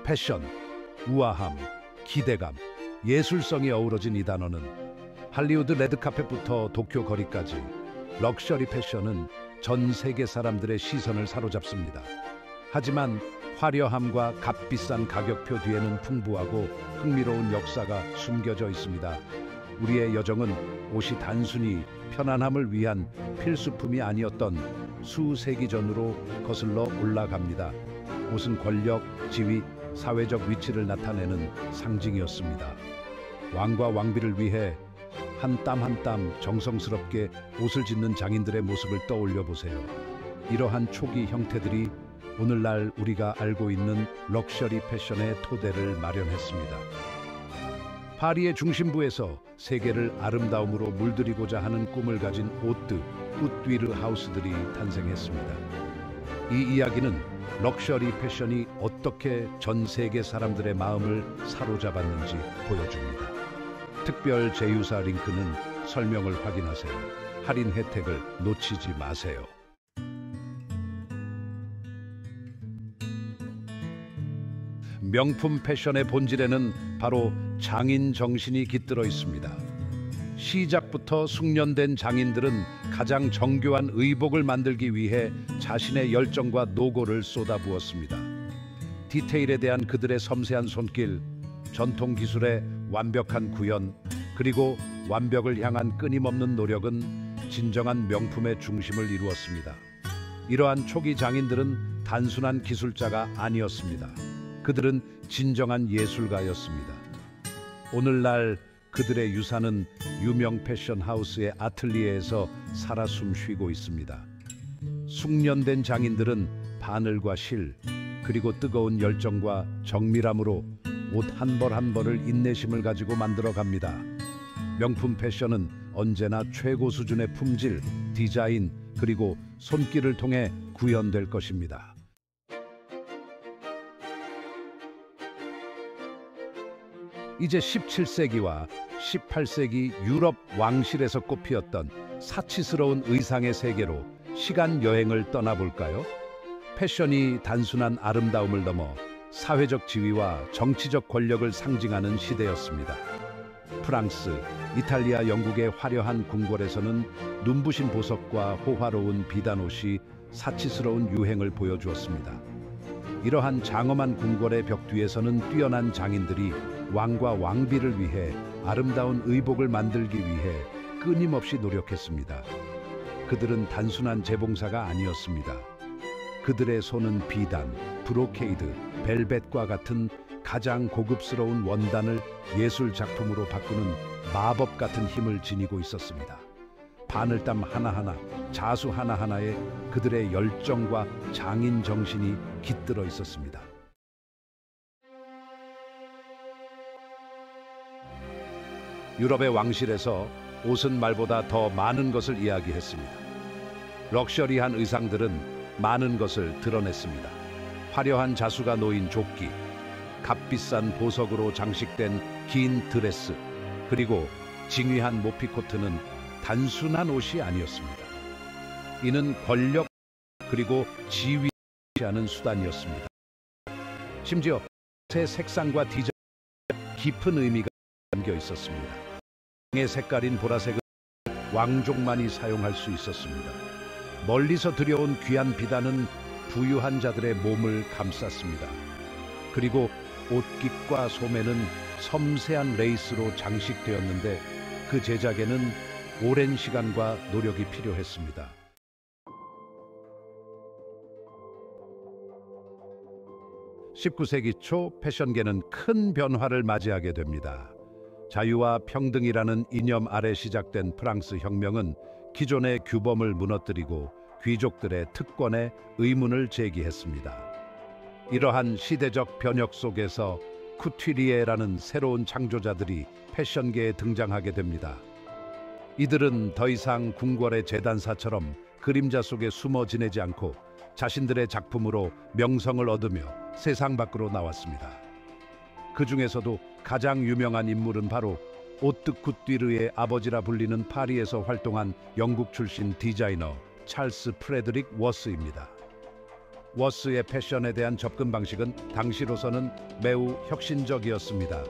패션, 우아함, 기대감, 예술성이 어우러진 이 단어는 할리우드 레드카펫부터 도쿄 거리까지 럭셔리 패션은 전 세계 사람들의 시선을 사로잡습니다. 하지만 화려함과 값비싼 가격표 뒤에는 풍부하고 흥미로운 역사가 숨겨져 있습니다. 우리의 여정은 옷이 단순히 편안함을 위한 필수품이 아니었던 수세기 전으로 거슬러 올라갑니다. 옷은 권력, 지위, 사회적 위치를 나타내는 상징이었습니다. 왕과 왕비를 위해 한 땀 한 땀 정성스럽게 옷을 짓는 장인들의 모습을 떠올려 보세요. 이러한 초기 형태들이 오늘날 우리가 알고 있는 럭셔리 패션의 토대를 마련했습니다. 파리의 중심부에서 세계를 아름다움으로 물들이고자 하는 꿈을 가진 오뜨, 우뚜이르 하우스들이 탄생했습니다. 이 이야기는 럭셔리 패션이 어떻게 전 세계 사람들의 마음을 사로잡았는지 보여줍니다. 특별 제휴사 링크는 설명을 확인하세요. 할인 혜택을 놓치지 마세요. 명품 패션의 본질에는 바로 장인 정신이 깃들어 있습니다. 시작부터 숙련된 장인들은 가장 정교한 의복을 만들기 위해 자신의 열정과 노고를 쏟아부었습니다. 디테일에 대한 그들의 섬세한 손길, 전통 기술의 완벽한 구현, 그리고 완벽을 향한 끊임없는 노력은 진정한 명품의 중심을 이루었습니다. 이러한 초기 장인들은 단순한 기술자가 아니었습니다. 그들은 진정한 예술가였습니다. 오늘날 그들의 유산은 유명 패션 하우스의 아틀리에에서 살아 숨쉬고 있습니다. 숙련된 장인들은 바늘과 실, 그리고 뜨거운 열정과 정밀함으로 옷 한 벌 한 벌을 인내심을 가지고 만들어 갑니다. 명품 패션은 언제나 최고 수준의 품질, 디자인, 그리고 손길을 통해 구현될 것입니다. 이제 17세기와 18세기 유럽 왕실에서 꽃피었던 사치스러운 의상의 세계로 시간 여행을 떠나볼까요? 패션이 단순한 아름다움을 넘어 사회적 지위와 정치적 권력을 상징하는 시대였습니다. 프랑스, 이탈리아, 영국의 화려한 궁궐에서는 눈부신 보석과 호화로운 비단옷이 사치스러운 유행을 보여주었습니다. 이러한 장엄한 궁궐의 벽 뒤에서는 뛰어난 장인들이 왕과 왕비를 위해 아름다운 의복을 만들기 위해 끊임없이 노력했습니다. 그들은 단순한 재봉사가 아니었습니다. 그들의 손은 비단, 브로케이드, 벨벳과 같은 가장 고급스러운 원단을 예술 작품으로 바꾸는 마법 같은 힘을 지니고 있었습니다. 바늘땀 하나하나, 자수 하나하나에 그들의 열정과 장인 정신이 깃들어 있었습니다. 유럽의 왕실에서 옷은 말보다 더 많은 것을 이야기했습니다. 럭셔리한 의상들은 많은 것을 드러냈습니다. 화려한 자수가 놓인 조끼, 값비싼 보석으로 장식된 긴 드레스, 그리고 징휘한 모피코트는 단순한 옷이 아니었습니다. 이는 권력 그리고 지위하는 수단이었습니다. 심지어 새 색상과 디자인 깊은 의미가 담겨 있었습니다. 의 색깔인 보라색은 왕족만이 사용할 수 있었습니다. 멀리서 들여온 귀한 비단은 부유한 자들의 몸을 감쌌습니다. 그리고 옷깃과 소매는 섬세한 레이스로 장식되었는데 그 제작에는 오랜 시간과 노력이 필요했습니다. 19세기 초 패션계는 큰 변화를 맞이하게 됩니다. 자유와 평등이라는 이념 아래 시작된 프랑스 혁명은 기존의 규범을 무너뜨리고 귀족들의 특권에 의문을 제기했습니다. 이러한 시대적 변혁 속에서 쿠튀리에라는 새로운 창조자들이 패션계에 등장하게 됩니다. 이들은 더 이상 궁궐의 재단사처럼 그림자 속에 숨어 지내지 않고 자신들의 작품으로 명성을 얻으며 세상 밖으로 나왔습니다. 그 중에서도 가장 유명한 인물은 바로 오뜨 쿠띠르의 아버지라 불리는 파리에서 활동한 영국 출신 디자이너 찰스 프레드릭 워스입니다. 워스의 패션에 대한 접근 방식은 당시로서는 매우 혁신적이었습니다.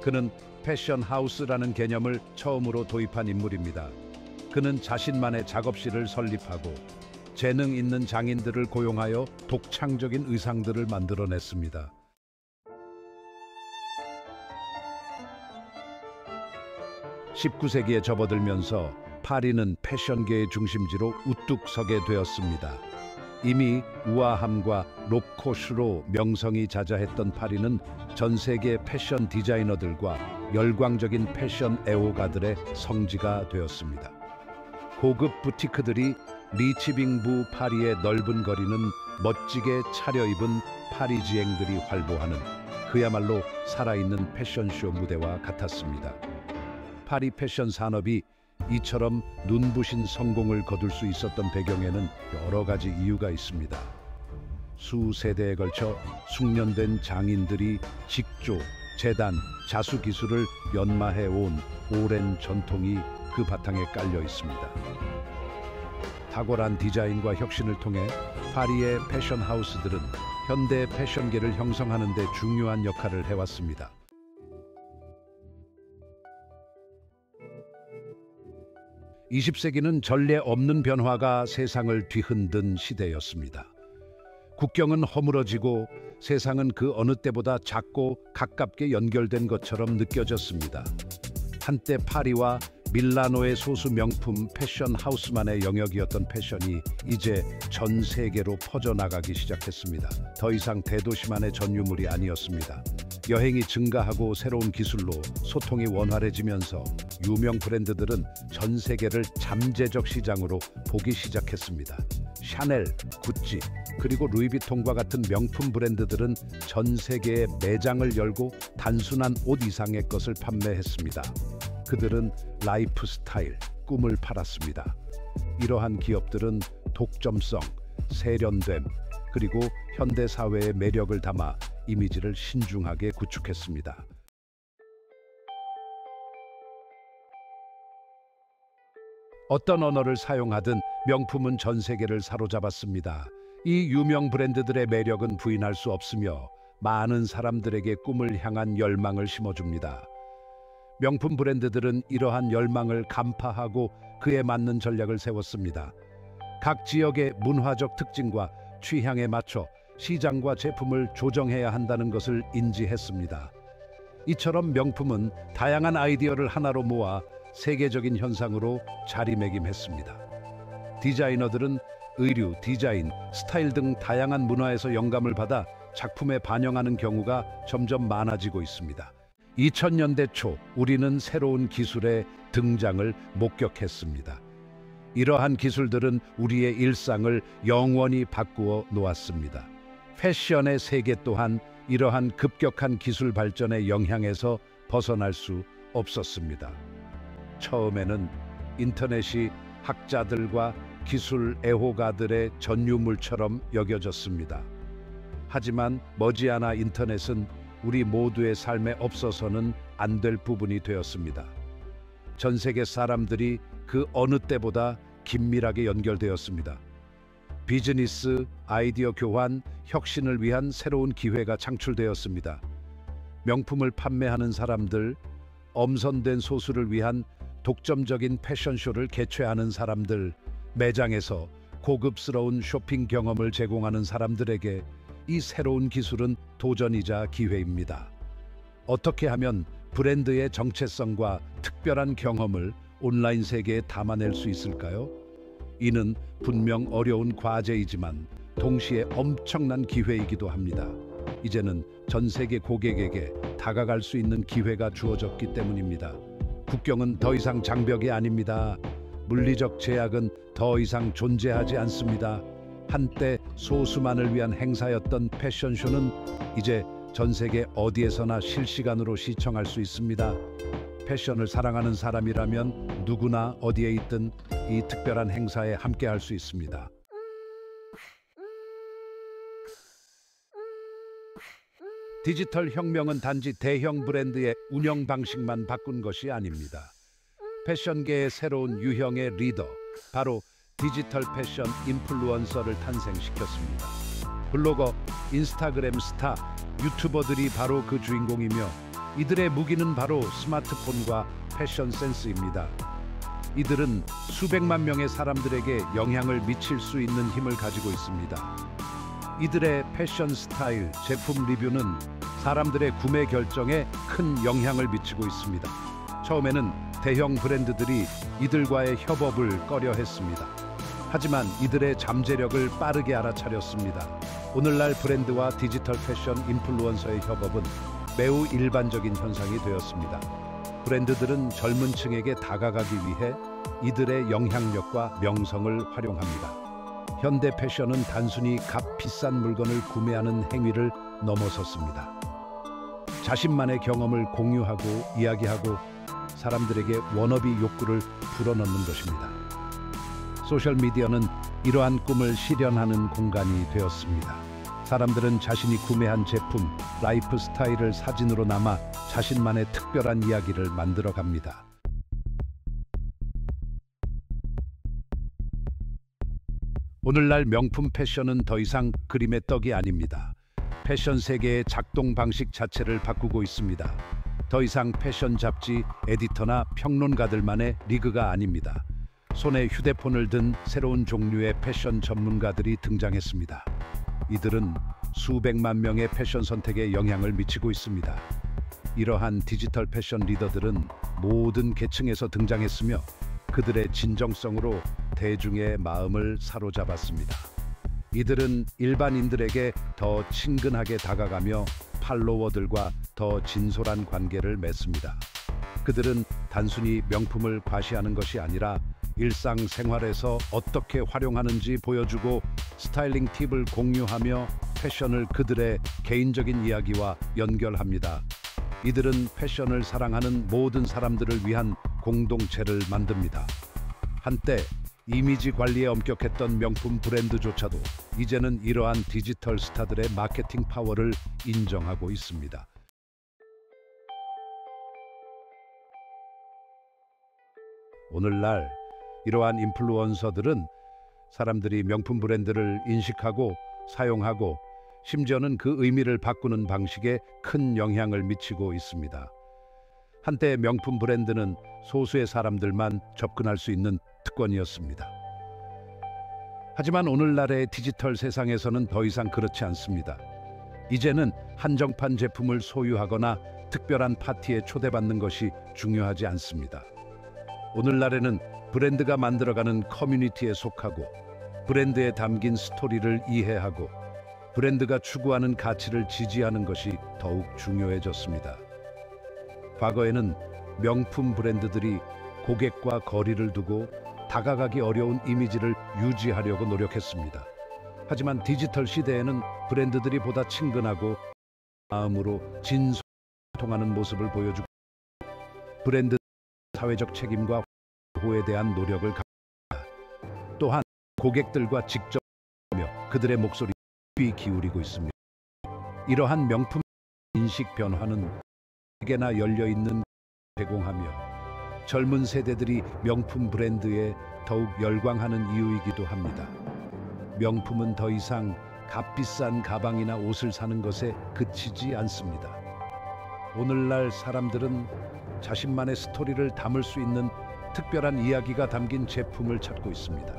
그는 패션 하우스라는 개념을 처음으로 도입한 인물입니다. 그는 자신만의 작업실을 설립하고 재능 있는 장인들을 고용하여 독창적인 의상들을 만들어냈습니다. 19세기에 접어들면서 파리는 패션계의 중심지로 우뚝 서게 되었습니다. 이미 우아함과 로코슈로 명성이 자자했던 파리는 전 세계 패션 디자이너들과 열광적인 패션 애호가들의 성지가 되었습니다. 고급 부티크들이 리치빙부 파리의 넓은 거리는 멋지게 차려입은 파리지앵들이 활보하는 그야말로 살아있는 패션쇼 무대와 같았습니다. 파리 패션 산업이 이처럼 눈부신 성공을 거둘 수 있었던 배경에는 여러 가지 이유가 있습니다. 수세대에 걸쳐 숙련된 장인들이 직조, 재단, 자수 기술을 연마해 온 오랜 전통이 그 바탕에 깔려 있습니다. 탁월한 디자인과 혁신을 통해 파리의 패션 하우스들은 현대 패션계를 형성하는 데 중요한 역할을 해왔습니다. 20세기는 전례 없는 변화가 세상을 뒤흔든 시대였습니다. 국경은 허물어지고 세상은 그 어느 때보다 작고 가깝게 연결된 것처럼 느껴졌습니다. 한때 파리와 밀라노의 소수 명품 패션 하우스만의 영역이었던 패션이 이제 전 세계로 퍼져나가기 시작했습니다. 더 이상 대도시만의 전유물이 아니었습니다. 여행이 증가하고 새로운 기술로 소통이 원활해지면서 유명 브랜드들은 전 세계를 잠재적 시장으로 보기 시작했습니다. 샤넬, 구찌, 그리고 루이비통과 같은 명품 브랜드들은 전 세계에 매장을 열고 단순한 옷 이상의 것을 판매했습니다. 그들은 라이프 스타일, 꿈을 팔았습니다. 이러한 기업들은 독점성, 세련됨, 그리고 현대 사회의 매력을 담아 이미지를 신중하게 구축했습니다. 어떤 언어를 사용하든 명품은 전 세계를 사로잡았습니다. 이 유명 브랜드들의 매력은 부인할 수 없으며 많은 사람들에게 꿈을 향한 열망을 심어줍니다. 명품 브랜드들은 이러한 열망을 간파하고 그에 맞는 전략을 세웠습니다. 각 지역의 문화적 특징과 취향에 맞춰 시장과 제품을 조정해야 한다는 것을 인지했습니다. 이처럼 명품은 다양한 아이디어를 하나로 모아 세계적인 현상으로 자리매김했습니다. 디자이너들은 의류, 디자인, 스타일 등 다양한 문화에서 영감을 받아 작품에 반영하는 경우가 점점 많아지고 있습니다. 2000년대 초 우리는 새로운 기술의 등장을 목격했습니다. 이러한 기술들은 우리의 일상을 영원히 바꾸어 놓았습니다. 패션의 세계 또한 이러한 급격한 기술 발전의 영향에서 벗어날 수 없었습니다. 처음에는 인터넷이 학자들과 기술 애호가들의 전유물처럼 여겨졌습니다. 하지만 머지않아 인터넷은 우리 모두의 삶에 없어서는 안 될 부분이 되었습니다. 전 세계 사람들이 그 어느 때보다 긴밀하게 연결되었습니다. 비즈니스, 아이디어 교환, 혁신을 위한 새로운 기회가 창출되었습니다. 명품을 판매하는 사람들, 엄선된 소수를 위한 독점적인 패션쇼를 개최하는 사람들, 매장에서 고급스러운 쇼핑 경험을 제공하는 사람들에게 이 새로운 기술은 도전이자 기회입니다. 어떻게 하면 브랜드의 정체성과 특별한 경험을 온라인 세계에 담아낼 수 있을까요? 이는 분명 어려운 과제이지만 동시에 엄청난 기회이기도 합니다. 이제는 전 세계 고객에게 다가갈 수 있는 기회가 주어졌기 때문입니다. 국경은 더 이상 장벽이 아닙니다. 물리적 제약은 더 이상 존재하지 않습니다. 한때 소수만을 위한 행사였던 패션쇼는 이제 전 세계 어디에서나 실시간으로 시청할 수 있습니다. 패션을 사랑하는 사람이라면 누구나 어디에 있든 이 특별한 행사에 함께할 수 있습니다. 디지털 혁명은 단지 대형 브랜드의 운영 방식만 바꾼 것이 아닙니다. 패션계의 새로운 유형의 리더, 바로 디지털 패션 인플루언서를 탄생시켰습니다. 블로거, 인스타그램 스타, 유튜버들이 바로 그 주인공이며 이들의 무기는 바로 스마트폰과 패션 센스입니다. 이들은 수백만 명의 사람들에게 영향을 미칠 수 있는 힘을 가지고 있습니다. 이들의 패션 스타일, 제품 리뷰는 사람들의 구매 결정에 큰 영향을 미치고 있습니다. 처음에는 대형 브랜드들이 이들과의 협업을 꺼려했습니다. 하지만 이들의 잠재력을 빠르게 알아차렸습니다. 오늘날 브랜드와 디지털 패션 인플루언서의 협업은 매우 일반적인 현상이 되었습니다. 브랜드들은 젊은 층에게 다가가기 위해 이들의 영향력과 명성을 활용합니다. 현대 패션은 단순히 값 비싼 물건을 구매하는 행위를 넘어섰습니다. 자신만의 경험을 공유하고 이야기하고 사람들에게 워너비 욕구를 불어넣는 것입니다. 소셜미디어는 이러한 꿈을 실현하는 공간이 되었습니다. 사람들은 자신이 구매한 제품, 라이프 스타일을 사진으로 남아 자신만의 특별한 이야기를 만들어 갑니다. 오늘날 명품 패션은 더 이상 그림의 떡이 아닙니다. 패션 세계의 작동 방식 자체를 바꾸고 있습니다. 더 이상 패션 잡지, 에디터나 평론가들만의 리그가 아닙니다. 손에 휴대폰을 든 새로운 종류의 패션 전문가들이 등장했습니다. 이들은 수백만 명의 패션 선택에 영향을 미치고 있습니다. 이러한 디지털 패션 리더들은 모든 계층에서 등장했으며 그들의 진정성으로 대중의 마음을 사로잡았습니다. 이들은 일반인들에게 더 친근하게 다가가며 팔로워들과 더 진솔한 관계를 맺습니다. 그들은 단순히 명품을 과시하는 것이 아니라 일상생활에서 어떻게 활용하는지 보여주고 스타일링 팁을 공유하며 패션을 그들의 개인적인 이야기와 연결합니다. 이들은 패션을 사랑하는 모든 사람들을 위한 공동체를 만듭니다. 한때 이미지 관리에 엄격했던 명품 브랜드조차도 이제는 이러한 디지털 스타들의 마케팅 파워를 인정하고 있습니다. 오늘날 이러한 인플루언서들은 사람들이 명품 브랜드를 인식하고 사용하고 심지어는 그 의미를 바꾸는 방식에 큰 영향을 미치고 있습니다. 한때 명품 브랜드는 소수의 사람들만 접근할 수 있는 특권이었습니다. 하지만 오늘날의 디지털 세상에서는 더 이상 그렇지 않습니다. 이제는 한정판 제품을 소유하거나 특별한 파티에 초대받는 것이 중요하지 않습니다. 오늘날에는 브랜드가 만들어가는 커뮤니티에 속하고 브랜드에 담긴 스토리를 이해하고 브랜드가 추구하는 가치를 지지하는 것이 더욱 중요해졌습니다. 과거에는 명품 브랜드들이 고객과 거리를 두고 다가가기 어려운 이미지를 유지하려고 노력했습니다. 하지만 디지털 시대에는 브랜드들이 보다 친근하고 마음으로 진솔통하는 모습을 보여주고 브랜드 사회적 책임과 보호에 대한 노력을 갖습니다. 또한 고객들과 직접 하며 그들의 목소리에 귀 기울이고 있습니다. 이러한 명품 인식 변화는 세계나 열려있는 제공하며 젊은 세대들이 명품 브랜드에 더욱 열광하는 이유이기도 합니다. 명품은 더 이상 값비싼 가방이나 옷을 사는 것에 그치지 않습니다. 오늘날 사람들은 자신만의 스토리를 담을 수 있는 특별한 이야기가 담긴 제품을 찾고 있습니다.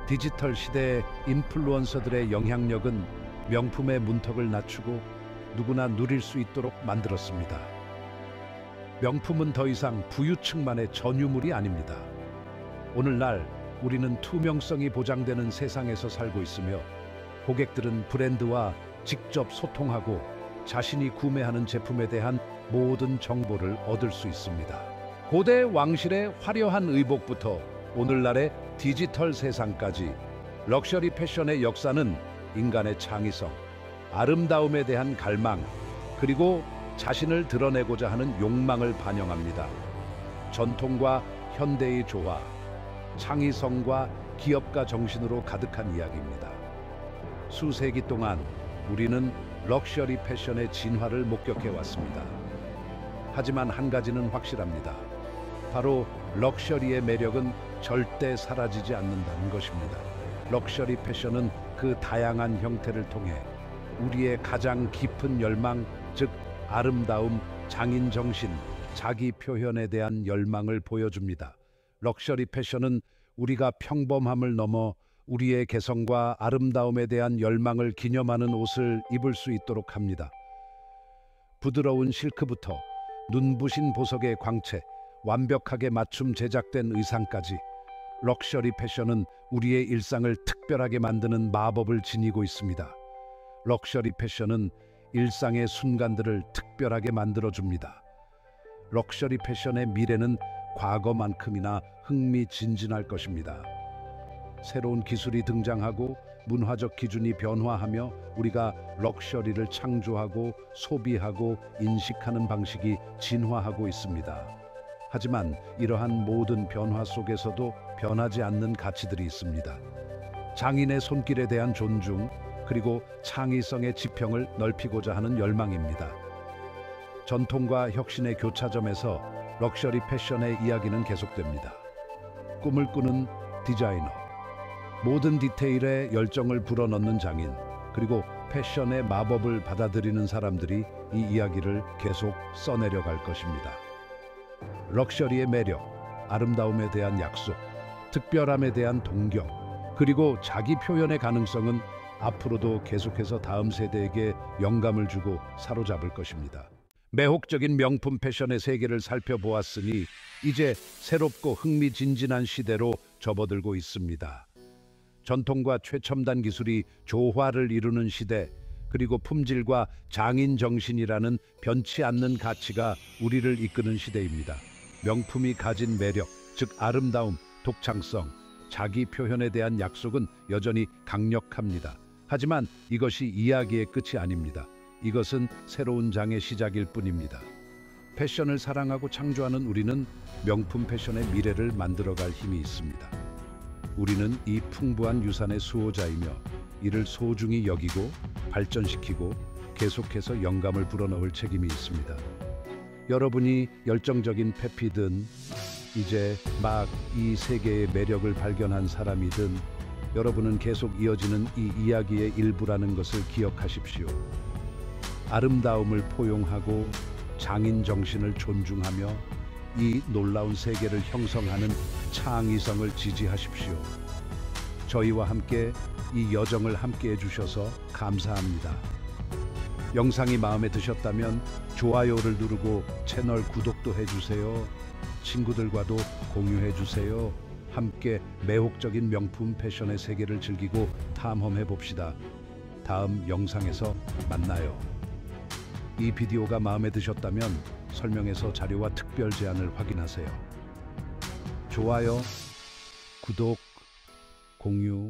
디지털 시대의 인플루언서들의 영향력은 명품의 문턱을 낮추고 누구나 누릴 수 있도록 만들었습니다. 명품은 더 이상 부유층만의 전유물이 아닙니다. 오늘날 우리는 투명성이 보장되는 세상에서 살고 있으며 고객들은 브랜드와 직접 소통하고 자신이 구매하는 제품에 대한 모든 정보를 얻을 수 있습니다. 고대 왕실의 화려한 의복부터 오늘날의 디지털 세상까지 럭셔리 패션의 역사는 인간의 창의성, 아름다움에 대한 갈망, 그리고 자신을 드러내고자 하는 욕망을 반영합니다. 전통과 현대의 조화, 창의성과 기업가 정신으로 가득한 이야기입니다. 수세기 동안 우리는 럭셔리 패션의 진화를 목격해 왔습니다. 하지만 한 가지는 확실합니다. 바로 럭셔리의 매력은 절대 사라지지 않는다는 것입니다. 럭셔리 패션은 그 다양한 형태를 통해 우리의 가장 깊은 열망, 즉 아름다움, 장인 정신, 자기 표현에 대한 열망을 보여줍니다. 럭셔리 패션은 우리가 평범함을 넘어 우리의 개성과 아름다움에 대한 열망을 기념하는 옷을 입을 수 있도록 합니다. 부드러운 실크부터 눈부신 보석의 광채, 완벽하게 맞춤 제작된 의상까지 럭셔리 패션은 우리의 일상을 특별하게 만드는 마법을 지니고 있습니다. 럭셔리 패션은 일상의 순간들을 특별하게 만들어줍니다. 럭셔리 패션의 미래는 과거만큼이나 흥미진진할 것입니다. 새로운 기술이 등장하고 문화적 기준이 변화하며 우리가 럭셔리를 창조하고 소비하고 인식하는 방식이 진화하고 있습니다. 하지만 이러한 모든 변화 속에서도 변하지 않는 가치들이 있습니다. 장인의 손길에 대한 존중, 그리고 창의성의 지평을 넓히고자 하는 열망입니다. 전통과 혁신의 교차점에서 럭셔리 패션의 이야기는 계속됩니다. 꿈을 꾸는 디자이너, 모든 디테일에 열정을 불어넣는 장인, 그리고 패션의 마법을 받아들이는 사람들이 이 이야기를 계속 써내려 갈 것입니다. 럭셔리의 매력, 아름다움에 대한 약속, 특별함에 대한 동경, 그리고 자기 표현의 가능성은 앞으로도 계속해서 다음 세대에게 영감을 주고 사로잡을 것입니다. 매혹적인 명품 패션의 세계를 살펴보았으니 이제 새롭고 흥미진진한 시대로 접어들고 있습니다. 전통과 최첨단 기술이 조화를 이루는 시대, 그리고 품질과 장인 정신이라는 변치 않는 가치가 우리를 이끄는 시대입니다. 명품이 가진 매력, 즉 아름다움, 독창성, 자기 표현에 대한 약속은 여전히 강력합니다. 하지만 이것이 이야기의 끝이 아닙니다. 이것은 새로운 장의 시작일 뿐입니다. 패션을 사랑하고 창조하는 우리는 명품 패션의 미래를 만들어갈 힘이 있습니다. 우리는 이 풍부한 유산의 수호자이며 이를 소중히 여기고 발전시키고 계속해서 영감을 불어넣을 책임이 있습니다. 여러분이 열정적인 페피든 이제 막 이 세계의 매력을 발견한 사람이든 여러분은 계속 이어지는 이 이야기의 일부라는 것을 기억하십시오. 아름다움을 포용하고 장인 정신을 존중하며 이 놀라운 세계를 형성하는 창의성을 지지하십시오. 저희와 함께 이 여정을 함께 해주셔서 감사합니다. 영상이 마음에 드셨다면 좋아요를 누르고 채널 구독도 해주세요. 친구들과도 공유해주세요. 함께 매혹적인 명품 패션의 세계를 즐기고 탐험해 봅시다. 다음 영상에서 만나요. 이 비디오가 마음에 드셨다면 설명에서 자료와 특별 제안을 확인하세요. 좋아요, 구독, 공유